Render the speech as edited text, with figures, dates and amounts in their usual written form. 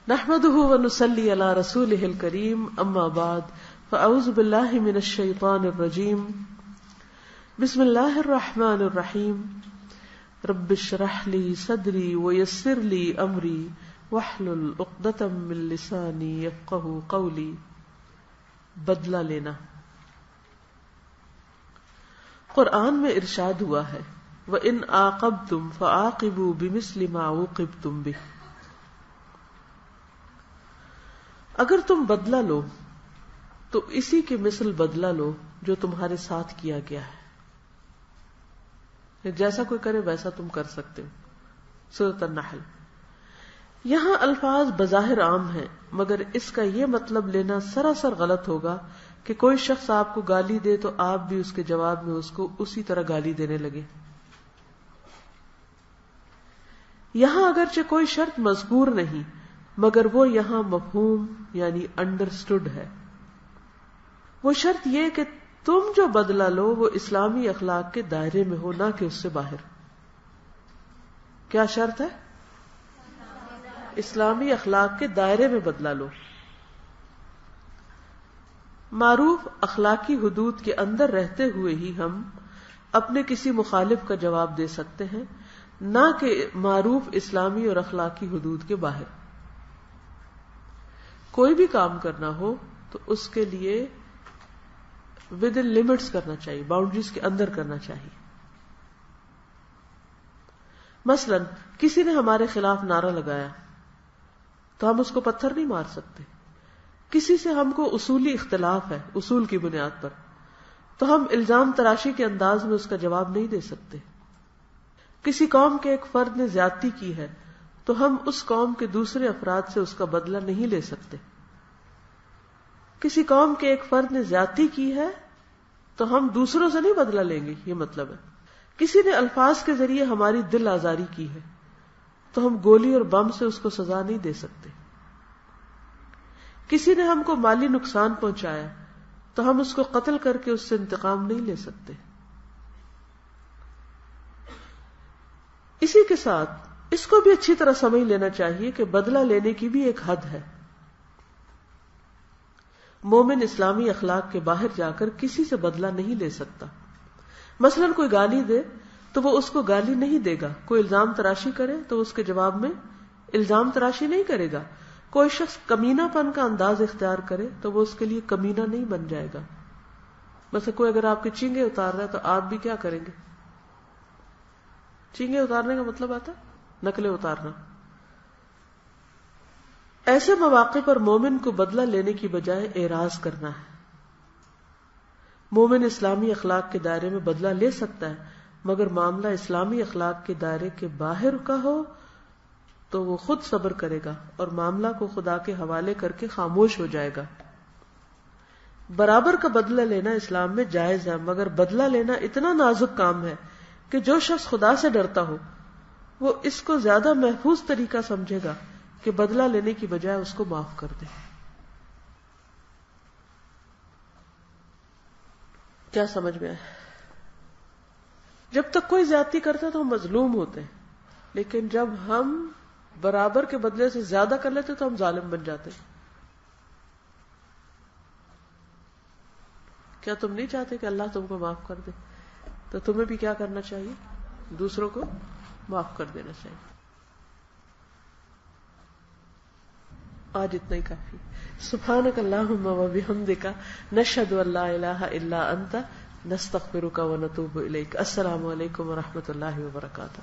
نحمده ونصلي على رسوله الكريم اما بعد فاعوذ بالله من الشيطان الرجيم بسم الله الرحمن الرحيم رب اشرح لي صدري ويسر لي امري واحلل عقدة من لساني يفقهوا قولي. بدلہ لینا. قرآن میں ارشاد ہوا ہے وَإِنْ عَاقَبْتُمْ فَعَاقِبُوا بِمِثْلِ مَا عُوقِبْتُمْ بِهِ. اگر تم بدلہ لو تو اسی کے مثل بدلہ لو جو تمہارے ساتھ کیا گیا ہے. جیسا کوئی کرے ویسا تم کر سکتے ہو. سورۃ النحل. یہاں الفاظ بظاہر عام ہیں مگر اس کا یہ مطلب لینا سراسر غلط ہوگا کہ کوئی شخص آپ کو گالی دے تو آپ بھی اس کے جواب میں اس کو اسی طرح گالی دینے لگے. یہاں اگرچہ کوئی شرط مذکور نہیں مگر وہ یہاں مفہوم یعنی انڈرسٹوڈ ہے. وہ شرط یہ کہ تم جو بدلہ لو وہ اسلامی اخلاق کے دائرے میں ہو نہ کہ اس سے باہر. کیا شرط ہے؟ اسلامی اخلاق کے دائرے میں بدلہ لو. معروف اخلاقی حدود کے اندر رہتے ہوئے ہی ہم اپنے کسی مخالف کا جواب دے سکتے ہیں نہ کہ معروف اسلامی اور اخلاقی حدود کے باہر. کوئی بھی کام کرنا ہو تو اس کے لیے ود ان لمٹس کرنا چاہیے، باؤنڈریز کے اندر کرنا چاہیے. مثلا کسی نے ہمارے خلاف نعرہ لگایا تو ہم اس کو پتھر نہیں مار سکتے. کسی سے ہم کو اصولی اختلاف ہے اصول کی بنیاد پر تو ہم الزام تراشی کے انداز میں اس کا جواب نہیں دے سکتے. کسی قوم کے ایک فرد نے زیادتی کی ہے تو ہم اس قوم کے دوسرے افراد سے اس کا بدلہ نہیں لے سکتے. کسی قوم کے ایک فرد نے زیادتی کی ہے تو ہم دوسروں سے نہیں بدلہ لیں گے. یہ مطلب ہے کسی نے الفاظ کے ذریعے ہماری دل آزاری کی ہے تو ہم گولی اور بم سے اس کو سزا نہیں دے سکتے. کسی نے ہم کو مالی نقصان پہنچایا تو ہم اس کو قتل کر کے اس سے انتقام نہیں لے سکتے. اسی کے ساتھ اس کو بھی اچھی طرح سمجھ لینا چاہیے کہ بدلہ لینے کی بھی ایک حد ہے. مومن اسلامی اخلاق کے باہر جا کر کسی سے بدلہ نہیں لے سکتا. مثلا کوئی گالی دے تو وہ اس کو گالی نہیں دے گا. کوئی الزام تراشی کرے تو اس کے جواب میں الزام تراشی نہیں کرے گا. کوئی شخص کمینہ پن کا انداز اختیار کرے تو وہ اس کے لیے کمینہ نہیں بن جائے گا. مثلا کوئی اگر آپ کے چینگے اتار رہا ہے تو آپ بھی کیا کریں گے؟ چینگے اتارنے کا مطلب آتا ہے نقلیں اتارنا. ایسے مواقع پر مومن کو بدلہ لینے کی بجائے اعراض کرنا ہے. مومن اسلامی اخلاق کے دائرے میں بدلہ لے سکتا ہے مگر معاملہ اسلامی اخلاق کے دائرے کے باہر کا ہو تو وہ خود صبر کرے گا اور معاملہ کو خدا کے حوالے کر کے خاموش ہو جائے گا. برابر کا بدلہ لینا اسلام میں جائز ہے مگر بدلہ لینا اتنا نازک کام ہے کہ جو شخص خدا سے ڈرتا ہو وہ اس کو زیادہ محفوظ طریقہ سمجھے گا کہ بدلہ لینے کی بجائے اس کو معاف کر دے. کیا سمجھ میں آیا؟ جب تک کوئی زیادتی کرتا ہے تو ہم مظلوم ہوتے ہیں لیکن جب ہم برابر کے بدلے سے زیادہ کر لیتے تو ہم ظالم بن جاتے ہیں. کیا تم نہیں چاہتے کہ اللہ تم کو معاف کر دے؟ تو تمہیں بھی کیا کرنا چاہیے؟ دوسروں کو معاف کر دینا چاہیے. آج اتنا ہی کافی. سبحانک اللہم و بحمدک نشہد ان لا الہ الا انت نستغفرک و نتوب الیک. السلام علیکم و رحمۃ اللہ وبرکاتہ.